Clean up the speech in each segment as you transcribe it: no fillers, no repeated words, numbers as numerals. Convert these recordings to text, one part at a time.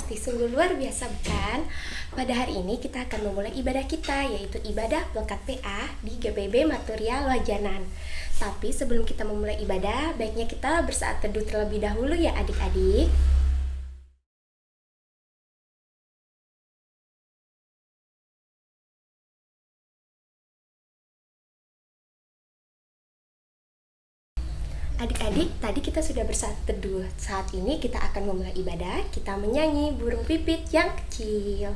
pasti sungguh luar biasa bukan? Pada hari ini kita akan memulai ibadah kita, yaitu ibadah pelekat PA di GPB Maturia Loajanan. Tapi sebelum kita memulai ibadah, baiknya kita bersaat teduh terlebih dahulu ya adik-adik. Adik-adik, tadi kita sudah bersaat teduh. Saat ini kita akan memulai ibadah. Kita menyanyi burung pipit yang kecil.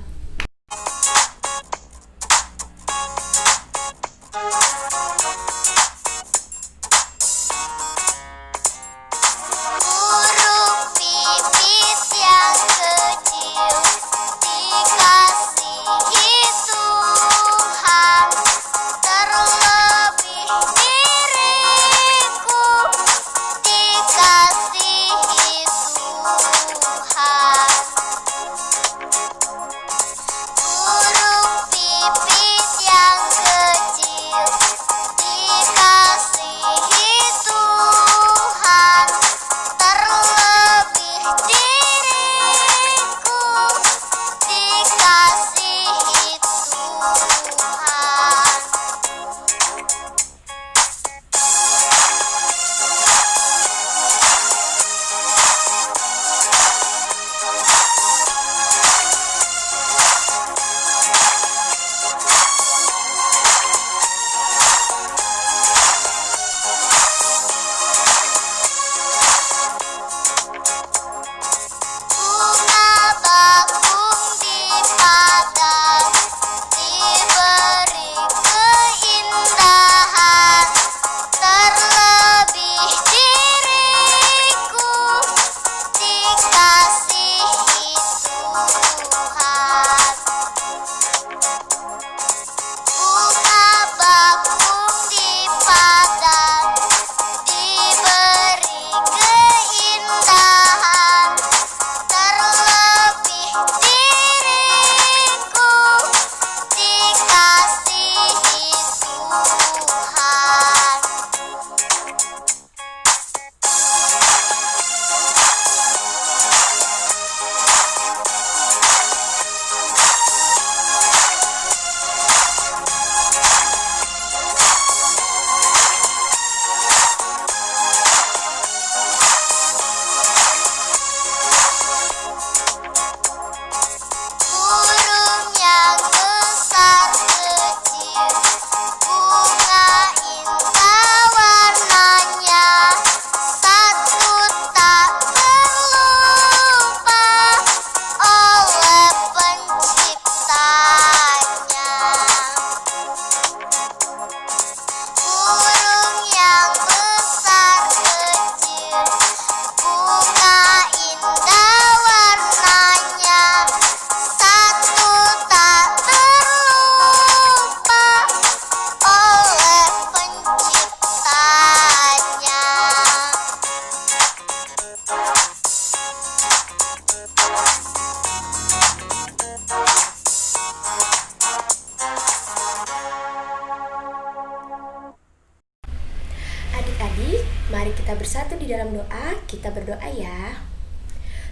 Adik-adik, mari kita bersatu di dalam doa. Kita berdoa ya.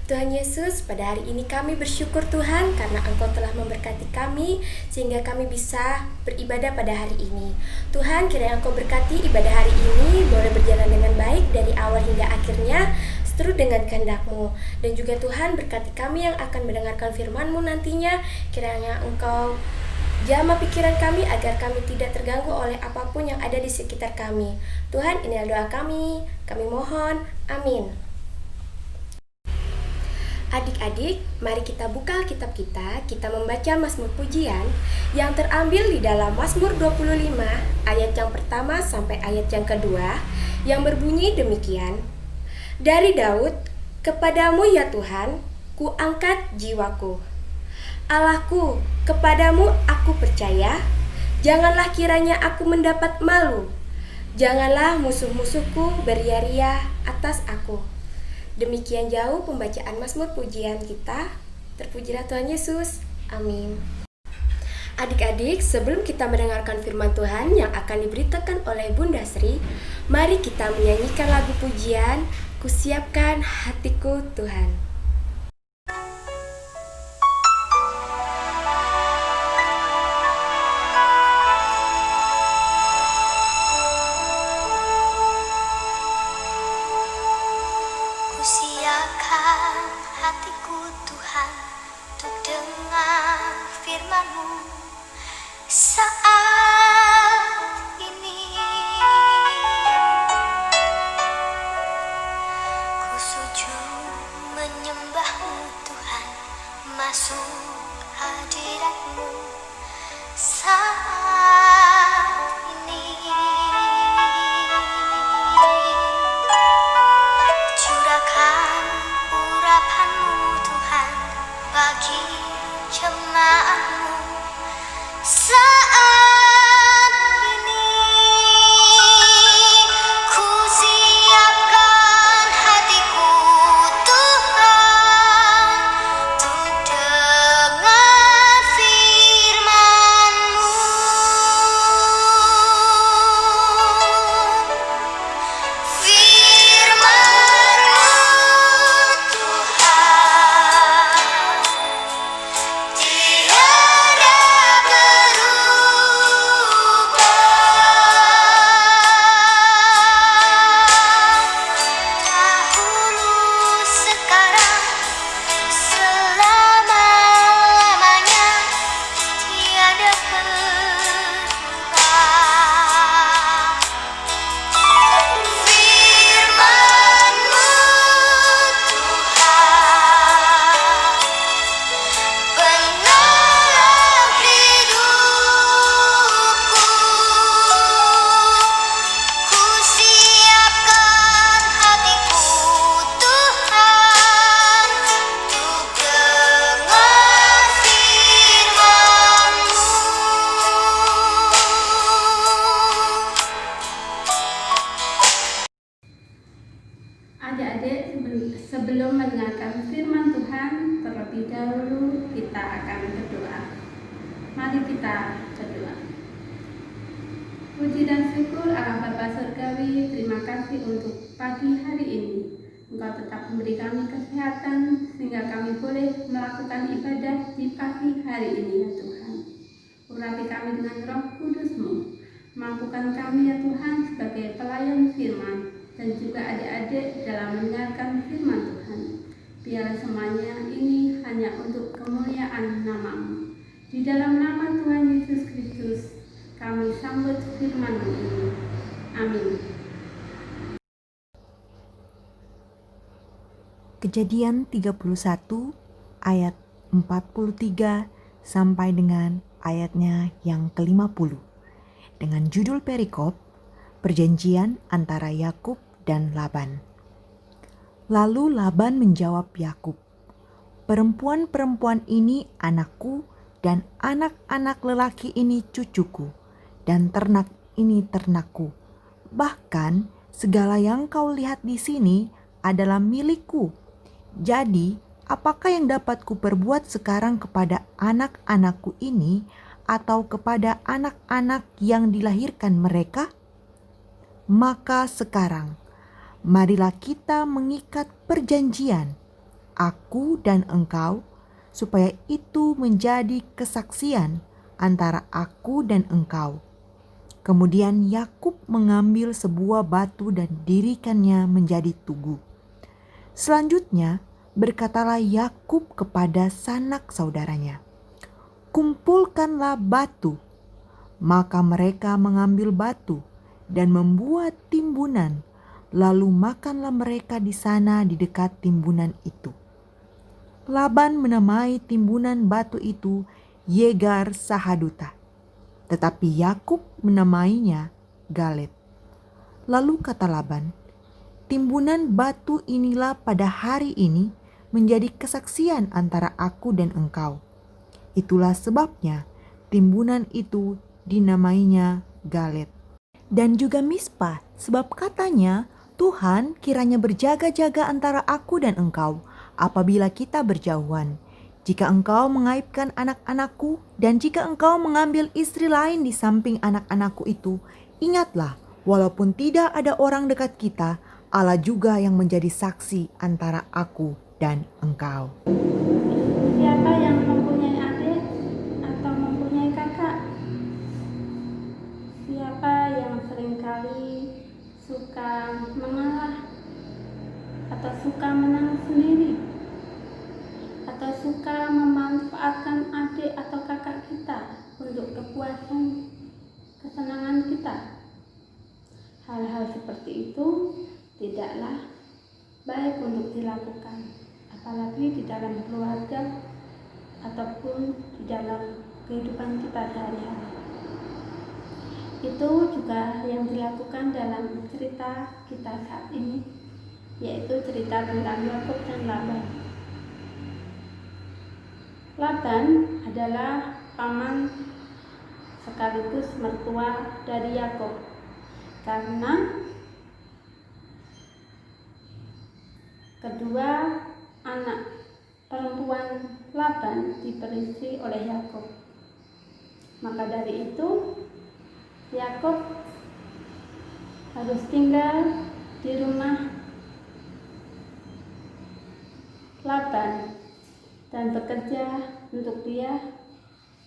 Tuhan Yesus, pada hari ini kami bersyukur Tuhan karena Engkau telah memberkati kami sehingga kami bisa beribadah pada hari ini. Tuhan, kiranya Engkau berkati ibadah hari ini boleh berjalan dengan baik dari awal hingga akhirnya seturut dengan kehendak-Mu. Dan juga Tuhan, berkati kami yang akan mendengarkan firman-Mu nantinya. Kiranya Engkau jamah pikiran kami agar kami tidak terganggu oleh apapun yang ada di sekitar kami. Tuhan, inilah doa kami mohon, amin. Adik-adik, mari kita buka Alkitab kita membaca Mazmur Pujian yang terambil di dalam Mazmur 25 ayat yang pertama sampai ayat yang kedua yang berbunyi demikian. Dari Daud, kepadamu ya Tuhan, ku angkat jiwaku. Allahku, kepadamu aku percaya, janganlah kiranya aku mendapat malu. Janganlah musuh-musuhku beria-ria atas aku. Demikian jauh pembacaan Mazmur pujian kita. Terpujilah Tuhan Yesus. Amin. Adik-adik, sebelum kita mendengarkan firman Tuhan yang akan diberitakan oleh Bunda Sri, mari kita menyanyikan lagu pujian, Kusiapkan Hatiku Tuhan. padamu saat ini. Ku sujud menyembahmu Tuhan, masuk hadiratmu saat ini. Curahkan urapanmu Tuhan bagi jemaatmu saat ini. Ku siapkan hatiku Tuhan untuk dengar firman-Mu. Firman-Mu Tuhan tiada dahulu, sekarang, selama-lamanya tiada berubah. Firman-Mu Tuhan penolong hidupku. Ku siapkan hatiku Tuhan untuk dengar firman-Mu. Adik-adik, sebelum mendengarkan firman Tuhan, terlebih dahulu kita akan berdoa. Mari kita berdoa. Puji dan syukur Allah Bapa Surgawi, terima kasih untuk pagi hari ini. Engkau tetap memberi kami kesehatan sehingga kami boleh melakukan ibadah di pagi hari ini ya Tuhan. Urapi kami dengan Roh Kudus-Mu. Mampukan kami ya Tuhan sebagai pelayan firman dan juga adik-adik dalam mendengarkan firman Tuhan. Biarlah semuanya ini hanya untuk kemuliaan nama-Mu. Di dalam nama Tuhan Yesus Kristus kami sambut firman-Mu ini. Amin. Kejadian 31 ayat 43 sampai dengan ayatnya yang ke-50 dengan judul perikop Perjanjian antara Yakub dan Laban. Lalu Laban menjawab Yakub, "Perempuan-perempuan ini anakku dan anak-anak lelaki ini cucuku dan ternak ini ternakku. Bahkan segala yang kau lihat di sini adalah milikku. Jadi, apakah yang dapat kuperbuat sekarang kepada anak-anakku ini atau kepada anak-anak yang dilahirkan mereka? Maka sekarang, marilah kita mengikat perjanjian, aku dan engkau, supaya itu menjadi kesaksian antara aku dan engkau." Kemudian Yakub mengambil sebuah batu dan dirikannya menjadi tugu. Selanjutnya berkatalah Yakub kepada sanak saudaranya, "Kumpulkanlah batu." Maka mereka mengambil batu dan membuat timbunan, lalu makanlah mereka di sana di dekat timbunan itu. Laban menamai timbunan batu itu Yegar Sahaduta, tetapi Yakub menamainya Galet. Lalu kata Laban, "Timbunan batu inilah pada hari ini menjadi kesaksian antara aku dan engkau." Itulah sebabnya timbunan itu dinamainya Galet. Dan juga Mispa, sebab katanya, "Tuhan kiranya berjaga-jaga antara aku dan engkau apabila kita berjauhan. Jika engkau mengaibkan anak-anakku dan jika engkau mengambil istri lain di samping anak-anakku itu, ingatlah, walaupun tidak ada orang dekat kita, Allah juga yang menjadi saksi antara aku dan engkau." Siapa yang mempunyai adik atau mempunyai kakak? Siapa yang seringkali suka mengalah atau suka menang sendiri? Atau suka memanfaatkan adik atau kakak kita? untuk dilakukan, apalagi di dalam keluarga ataupun di dalam kehidupan kita sehari-hari. Itu juga yang dilakukan dalam cerita kita saat ini, yaitu cerita tentang Yakub dan Laban. Laban adalah paman sekaligus mertua dari Yakub, karena kedua anak perempuan Laban diperistri oleh Yakub. Maka dari itu Yakub harus tinggal di rumah Laban dan bekerja untuk dia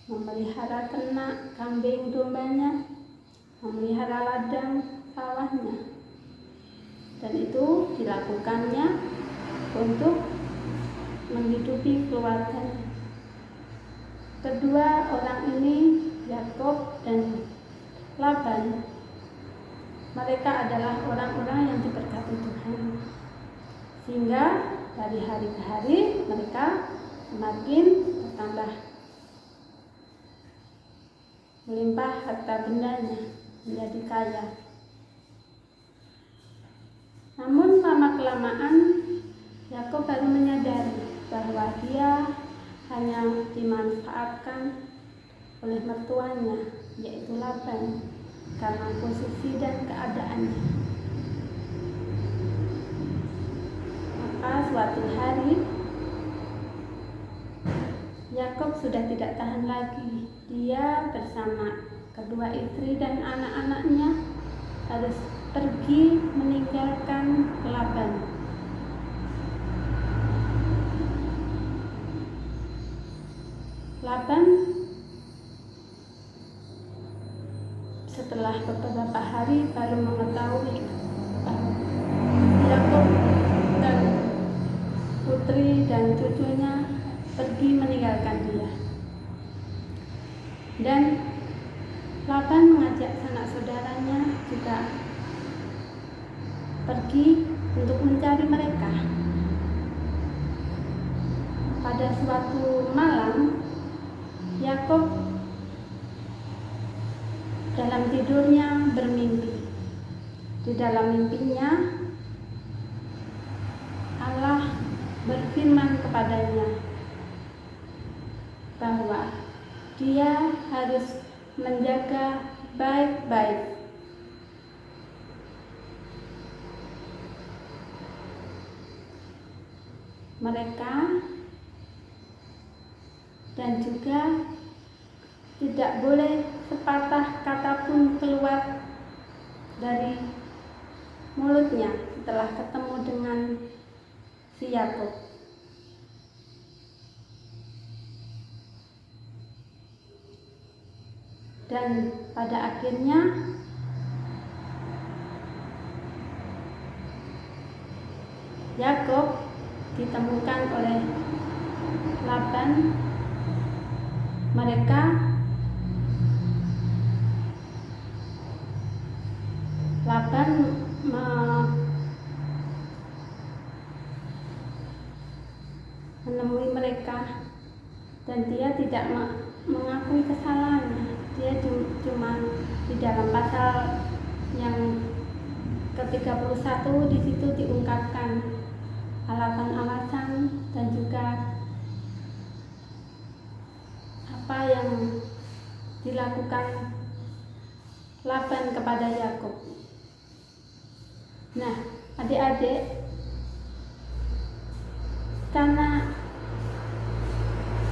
memelihara ternak, kambing, dombanya, memelihara ladang sawahnya. Dan itu dilakukannya untuk menghidupi keluarganya. Kedua orang ini, Yakub dan Laban, mereka adalah orang-orang yang diberkati Tuhan, sehingga dari hari ke hari mereka semakin bertambah melimpah harta bendanya, menjadi kaya. Namun lama-kelamaan Yakub baru menyadari bahwa dia hanya dimanfaatkan oleh mertuanya, yaitu Laban, karena posisi dan keadaannya. Maka suatu hari Yakub sudah tidak tahan lagi. Dia bersama kedua istri dan anak-anaknya harus pergi meninggalkan Laban. Laban setelah beberapa hari baru mengetahui bahwa Yakub dan putri dan cucunya pergi meninggalkan dia. Dan Laban mengajak sanak saudaranya juga pergi untuk mencari mereka. Pada suatu malam, Yakub dalam tidurnya bermimpi. Di dalam mimpinya, Allah berfirman kepadanya bahwa dia harus menjaga baik-baik mereka, dan juga tidak boleh sepatah kata pun keluar dari mulutnya setelah ketemu dengan si Yakub. Dan pada akhirnya Yakub ditemukan oleh Laban. Laban menemui mereka, dan dia tidak mengakui kesalahannya. Dia cuma di dalam pasal yang ke-31 di situ diungkapkan alasan-alasan dan juga apa yang dilakukan Laban kepada Yakub. Nah, adik-adik, karena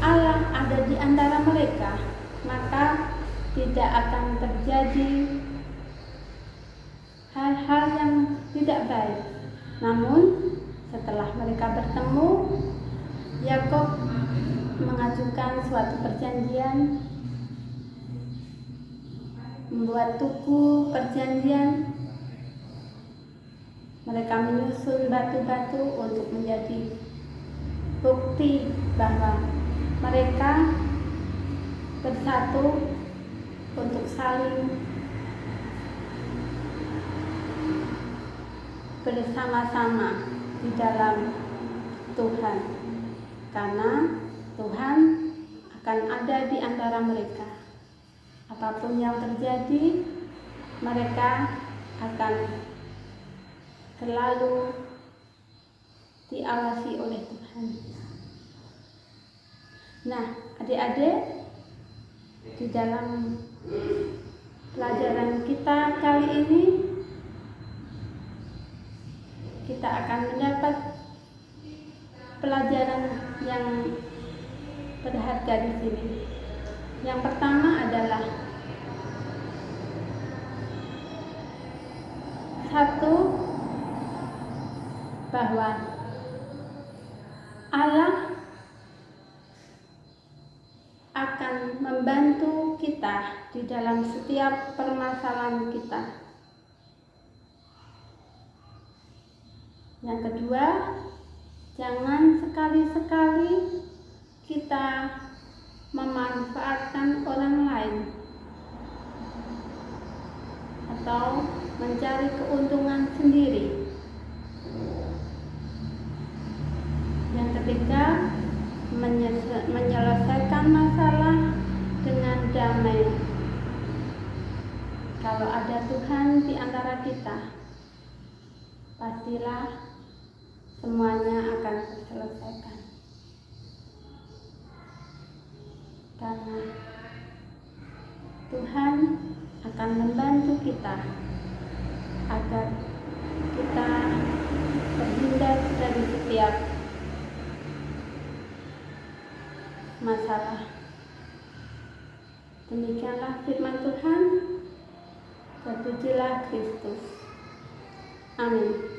Allah ada di antara mereka, maka tidak akan terjadi hal-hal yang tidak baik. Namun setelah mereka bertemu, Yakub mengajukan suatu perjanjian, membuat tugu perjanjian. Mereka menyusun batu-batu untuk menjadi bukti bahwa mereka bersatu untuk saling bersama-sama di dalam Tuhan, karena Tuhan akan ada di antara mereka. Apapun yang terjadi, mereka akan selalu diawasi oleh Tuhan. Nah, adik-adik, di dalam pelajaran kita kali ini, kita akan mendapat pelajaran yang berharga di sini. Yang pertama adalah satu, bahwa Allah akan membantu kita di dalam setiap permasalahan kita. Yang kedua, jangan sekali-sekali kita memanfaatkan orang lain atau mencari keuntungan sendiri. Yang ketiga, menyelesaikan masalah dengan damai. Kalau ada Tuhan di antara kita, pastilah semuanya akan terselesaikan. Karena Tuhan akan membantu kita agar kita terhindar dari setiap masalah. Demikianlah firman Tuhan. Terpujilah Kristus. Amin.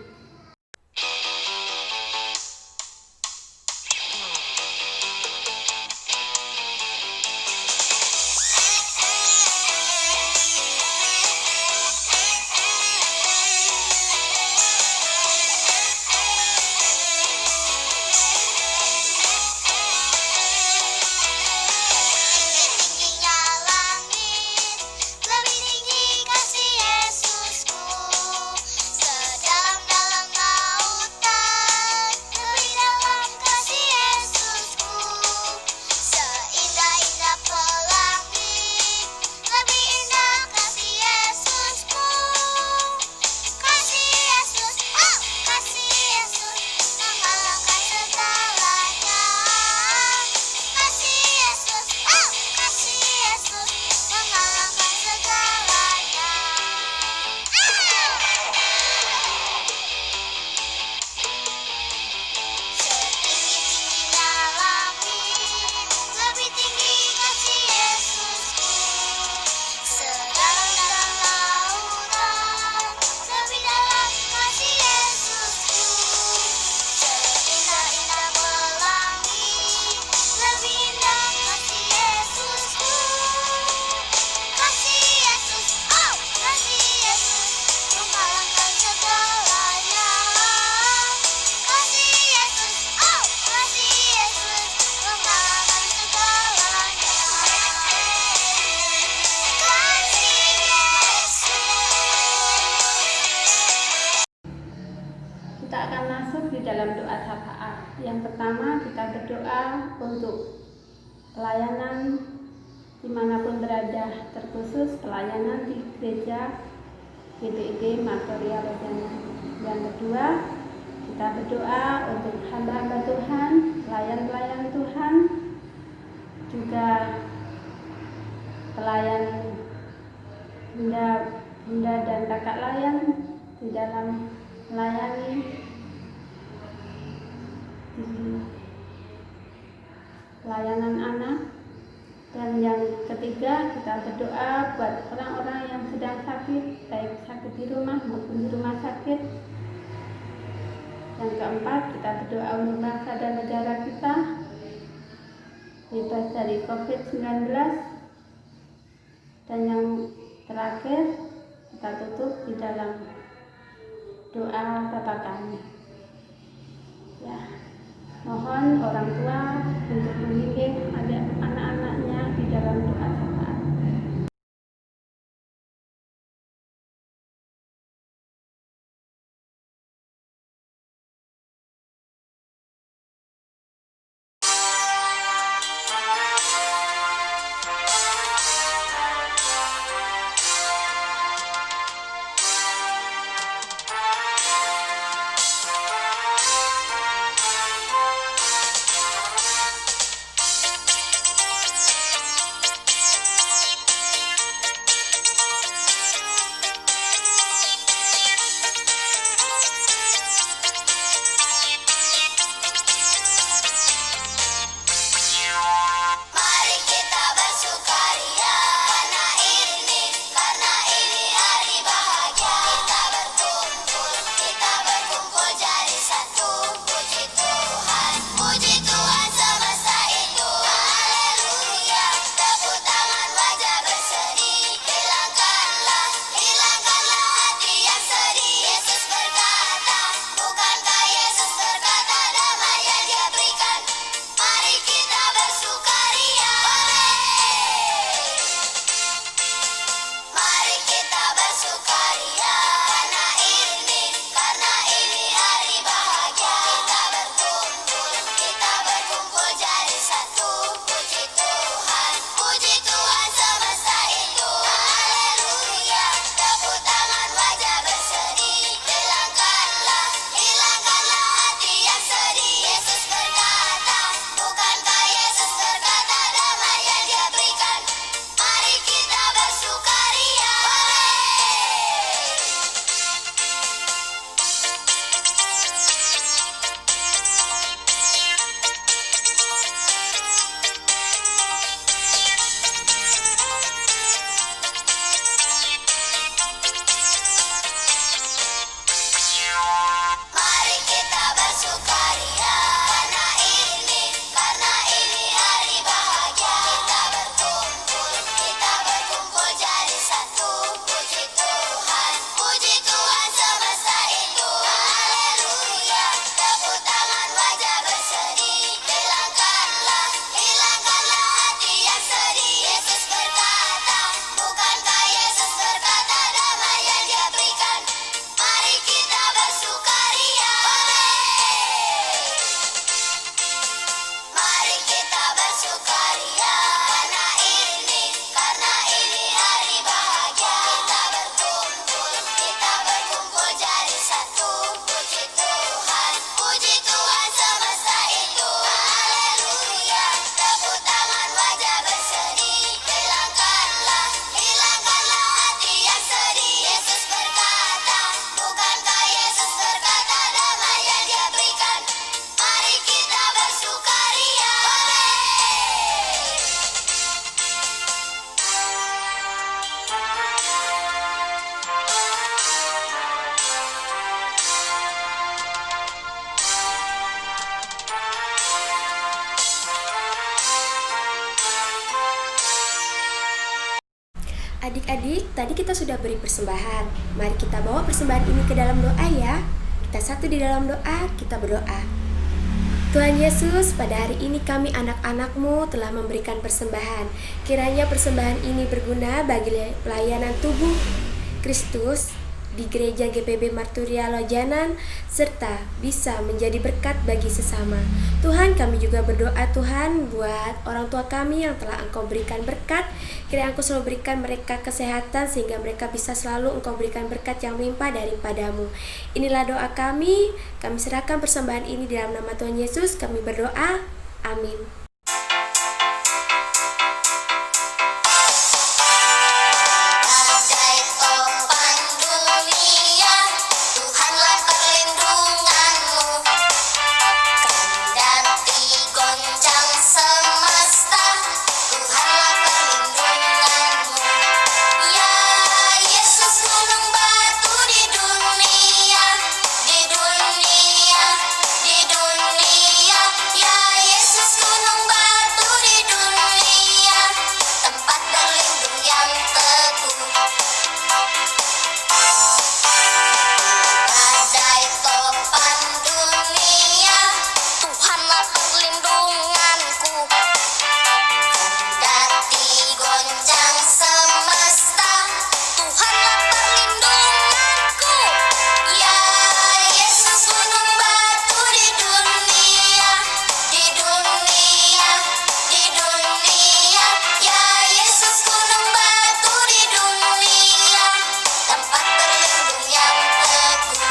Tingginya langit, lebih tinggi kasih Yesusku. Sedalam-dalam lautan, lebih dalam kasih Yesusku. Seindah-indah pelangi, lebih indah kasih Yesusku. Kasih Yesus, oh kasih Yesus, mengalahkan segalanya. Kasih Yesus, oh kasih Yesus, mengalahkan segalanya. Setinggi-tingginya langit, lebih tinggi kasih Yesusku. Sedalam-dalam lautan, lebih dalam kasih Yesusku. Seindah-indah pelangi, lebih indah kasih Yesusku. Kasih Yesus, oh kasih Yesus, mengalahkan segalanya. Kasih Yesus, oh kasih Yesus, mengalahkan segalanya. Kasih Yesus. Kita akan masuk di dalam doa syafaat. Yang pertama, kita berdoa untuk pelayanan dimanapun berada, terkhusus pelayanan di gereja GPIB Martoria Lojana. Yang kedua, kita berdoa untuk hamba-hamba Tuhan, pelayan-pelayan Tuhan, juga pelayan bunda dan kakak layan di dalam melayani di pelayanan anak. Dan yang ketiga, kita berdoa buat orang-orang yang sedang sakit, baik sakit di rumah maupun di rumah sakit. Yang keempat, kita berdoa untuk bangsa dan negara kita bebas dari COVID-19. Dan yang terakhir, kita tutup di dalam doa Bapa Kami. Ya, mohon orang tua untuk membimbing anak-anaknya di dalam doa syafaat. Adik-adik, tadi kita sudah beri persembahan. Mari kita bawa persembahan ini ke dalam doa ya. Kita satu di dalam doa, kita berdoa. Tuhan Yesus, pada hari ini kami anak-anak-Mu telah memberikan persembahan. Kiranya persembahan ini berguna bagi pelayanan tubuh Kristus di Gereja GPB Marturia Lojanan, serta bisa menjadi berkat bagi sesama. Tuhan, kami juga berdoa Tuhan buat orang tua kami yang telah Engkau berikan berkat. Kiranya Engkau selalu berikan mereka kesehatan sehingga mereka bisa selalu Engkau berikan berkat yang melimpah daripada-Mu. Inilah doa kami serahkan persembahan ini di dalam nama Tuhan Yesus, kami berdoa, amin. Badai topan dunia, Tuhanlah perlindunganmu. Kendati goncang semesta, Tuhanlah perlindunganmu. Ya Yesus gunung batu di dunia, di dunia, di dunia. Ya Yesus gunung batu di dunia, tempat berlindung yang teguh. Badai topan dunia, Tuhanlah perlindunganku. Kendati goncang semesta, Tuhanlah perlindunganku. Ya Yesus gunung batu di dunia, di dunia, di dunia. Ya Yesus gunung batu di dunia, tempat berlindung yang teguh.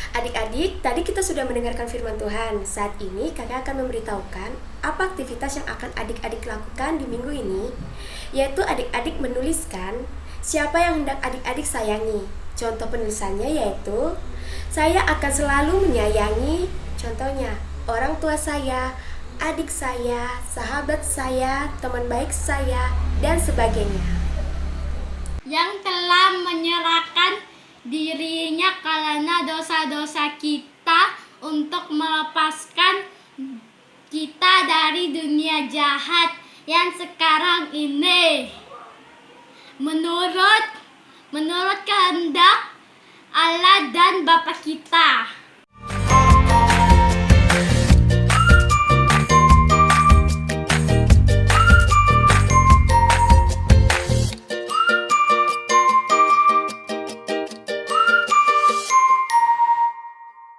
Adik-adik, tadi kita sudah mendengarkan firman Tuhan. Saat ini kakak akan memberitahukan apa aktivitas yang akan adik-adik lakukan di minggu ini, yaitu adik-adik menuliskan siapa yang hendak adik-adik sayangi. Contoh penulisannya yaitu, saya akan selalu menyayangi, contohnya, orang tua saya, adik saya, sahabat saya, teman baik saya, dan sebagainya. Yang telah menyerahkan dirinya karena dosa-dosa kita untuk melepaskan kita dari dunia jahat yang sekarang ini. Menurut kehendak Allah dan Bapa kita.